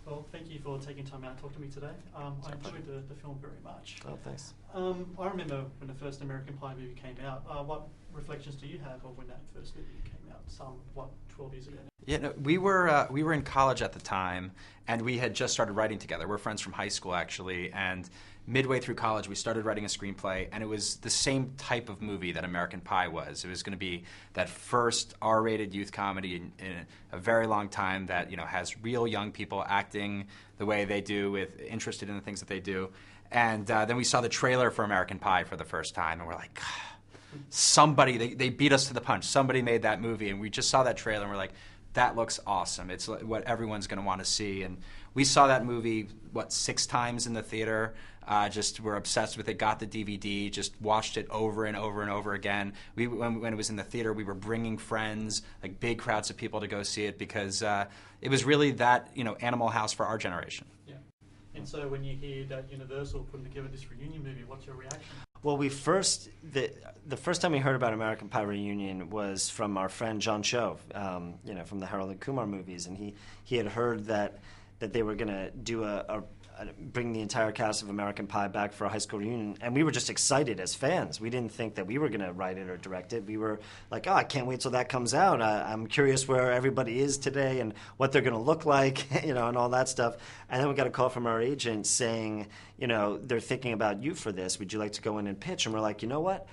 Well, thank you for taking time out to talk to me today. I enjoyed the film very much. Oh, thanks. I remember when the first American Pie movie came out. What reflections do you have of when that first movie came out? 12 years ago now? Yeah, no, we were in college at the time, and we had just started writing together. We're friends from high school, actually, and midway through college, we started writing a screenplay, and it was the same type of movie that American Pie was. It was going to be that first R-rated youth comedy in a very long time that has real young people acting the way they do, interested in the things that they do. And then we saw the trailer for American Pie for the first time, and we're like, somebody, they beat us to the punch. Somebody made that movie, and we just saw that trailer, and we're like, that looks awesome. It's what everyone's going to want to see. And we saw that movie, 6 times in the theater. Just were obsessed with it, got the DVD, just watched it over and over and over again. When it was in the theater, we were bringing friends, like big crowds of people to go see it because it was really that, Animal House for our generation. Yeah. And so when you hear that Universal putting together this reunion movie, what's your reaction? Well, the first time we heard about American Pie Reunion was from our friend Jon Cho, from the Harold and Kumar movies, and he had heard that they were going to do bring the entire cast of American Pie back for a high school reunion, and we were just excited as fans. We didn't think that we were going to write it or direct it. We were like, I can't wait till that comes out. I'm curious where everybody is today and what they're going to look like, and all that stuff. And then we got a call from our agent saying, they're thinking about you for this. Would you like to go in and pitch? And we're like, you know what?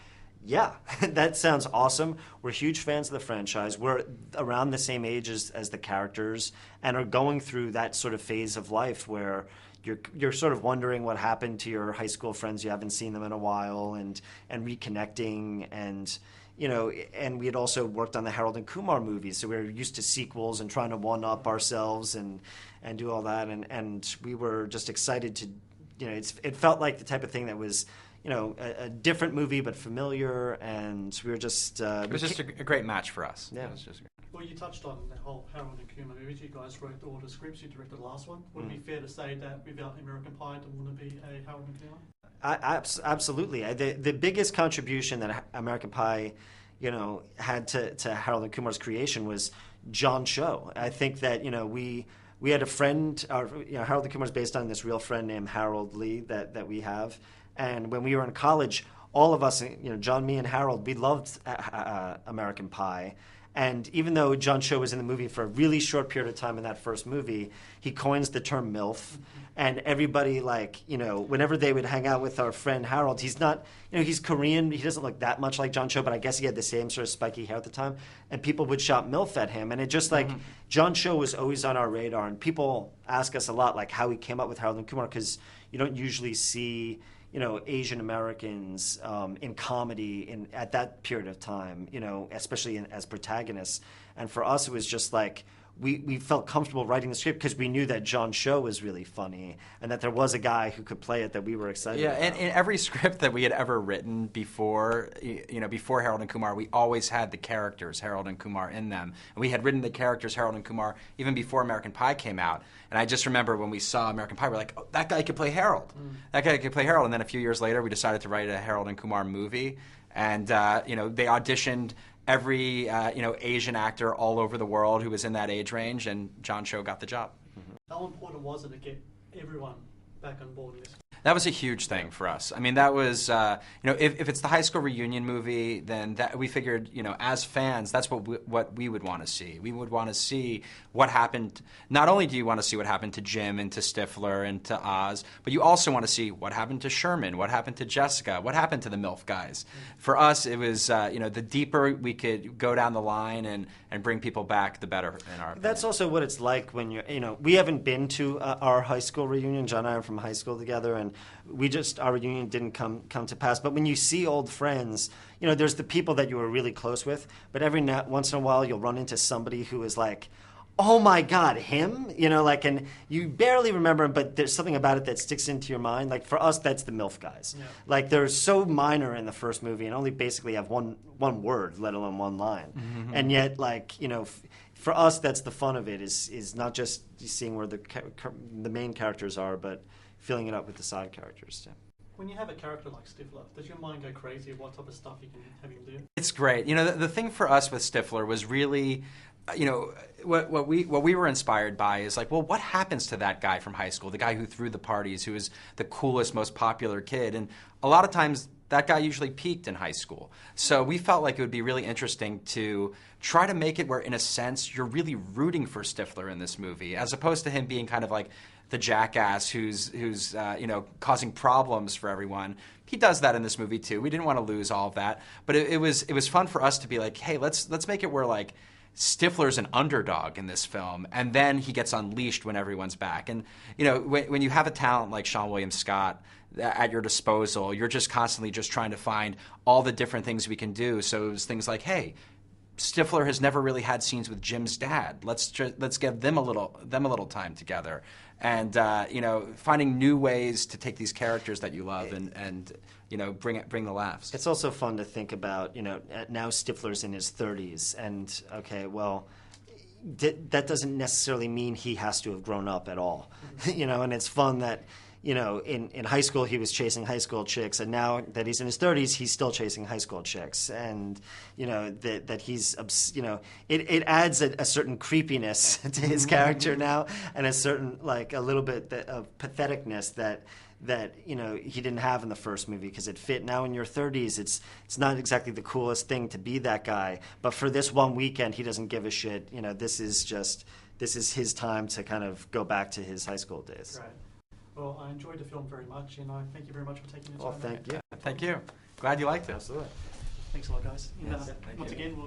Yeah, that sounds awesome. We're huge fans of the franchise. We're around the same age as the characters and are going through that sort of phase of life where you're sort of wondering what happened to your high school friends. You haven't seen them in a while and reconnecting and and we had also worked on the Harold and Kumar movies, so we were used to sequels and trying to one-up ourselves and do all that and we were just excited to it felt like the type of thing that was a different movie but familiar, and we were just it was just a great match for us. Yeah. It was just great. Well, you touched on the whole Harold and Kumar movies. You guys wrote all the scripts. You directed the last one. Would it be fair to say that without American Pie, there wouldn't be a Harold and Kumar? Absolutely. The biggest contribution that American Pie, had to Harold and Kumar's creation was Jon Cho. I think that we had a friend. Harold and Kumar is based on this real friend named Harold Lee that we have, and when we were in college, all of us, John, me, and Harold, we loved American Pie. And even though Jon Cho was in the movie for a really short period of time in that first movie, he coins the term MILF. Mm-hmm. And everybody, whenever they would hang out with our friend Harold, he's not, he's Korean. He doesn't look that much like Jon Cho, but I guess he had the same sort of spiky hair at the time. And people would shout MILF at him. And it just Jon Cho was always on our radar. And people ask us a lot, how he came up with Harold and Kumar, because you don't usually see Asian Americans in comedy at that period of time, especially as protagonists. And for us, it was just we felt comfortable writing the script because we knew that Jon Cho was really funny and that there was a guy who could play it that we were excited about. And in every script that we had ever written before, before Harold and Kumar, we always had the characters Harold and Kumar in them. And we had written the characters Harold and Kumar even before American Pie came out. And I just remember when we saw American Pie, we're like, oh, that guy could play Harold. That guy could play Harold. And then a few years later, we decided to write a Harold and Kumar movie. And, they auditioned every Asian actor all over the world who was in that age range, and Jon Cho got the job. Mm-hmm. How important was it to get everyone back on board in this? That was a huge thing for us. I mean, that was, if it's the high school reunion movie, then we figured, as fans, that's what we would want to see. We would want to see what happened. Not only do you want to see what happened to Jim and to Stifler and to Oz, but you also want to see what happened to Sherman, what happened to Jessica, what happened to the MILF guys. Mm-hmm. For us, it was, the deeper we could go down the line and bring people back, the better, in our opinion. That's also what it's like when we haven't been to our high school reunion. John and I are from high school together, and our reunion didn't come to pass. But when you see old friends, there's the people that you were really close with, but every once in a while you'll run into somebody who is like, oh my God, him? And you barely remember him, but there's something about it that sticks into your mind. Like for us, that's the MILF guys. Yeah. They're so minor in the first movie and only basically have one word, let alone one line. Mm-hmm. And yet, for us, that's the fun of it, is not just seeing where the main characters are, but filling it up with the side characters too. When you have a character like Stifler, does your mind go crazy of what type of stuff you can have him do? It's great. The thing for us with Stifler was really you know, what we were inspired by is like, well, what happens to that guy from high school, the guy who threw the parties, who was the coolest, most popular kid? And a lot of times that guy usually peaked in high school. So we felt like it would be really interesting to try to make it where, in a sense, you're really rooting for Stifler in this movie, as opposed to him being kind of like the jackass who's you know, causing problems for everyone. He does that in this movie too. We didn't want to lose all of that, but it was fun for us to be like, hey, let's make it where like Stifler's an underdog in this film, and then he gets unleashed when everyone's back. And you know, when you have a talent like Seann William Scott at your disposal, you're just constantly just trying to find all the different things we can do. So it was things like, hey, Stifler has never really had scenes with Jim's dad. Let's give them a little time together, and you know, finding new ways to take these characters that you love and you know, bring the laughs. It's also fun to think about, you know, now Stifler's in his 30s, and okay, well, that doesn't necessarily mean he has to have grown up at all, you know, and it's fun that, you know, in high school he was chasing high school chicks, and now that he's in his 30s, he's still chasing high school chicks, and you know that he's, you know, it adds a certain creepiness to his character now, and a certain, like, a little bit of patheticness that you know, he didn't have in the first movie, because it fit. Now in your 30s, it's not exactly the coolest thing to be that guy, but for this one weekend, he doesn't give a shit. You know, this is his time to kind of go back to his high school days. Right. Well, I enjoyed the film very much, and I thank you very much for taking the time. Well, thank you. Thank you. Glad you liked it. Absolutely. Thanks a lot, guys. And, Yes, thank once you. again, we'll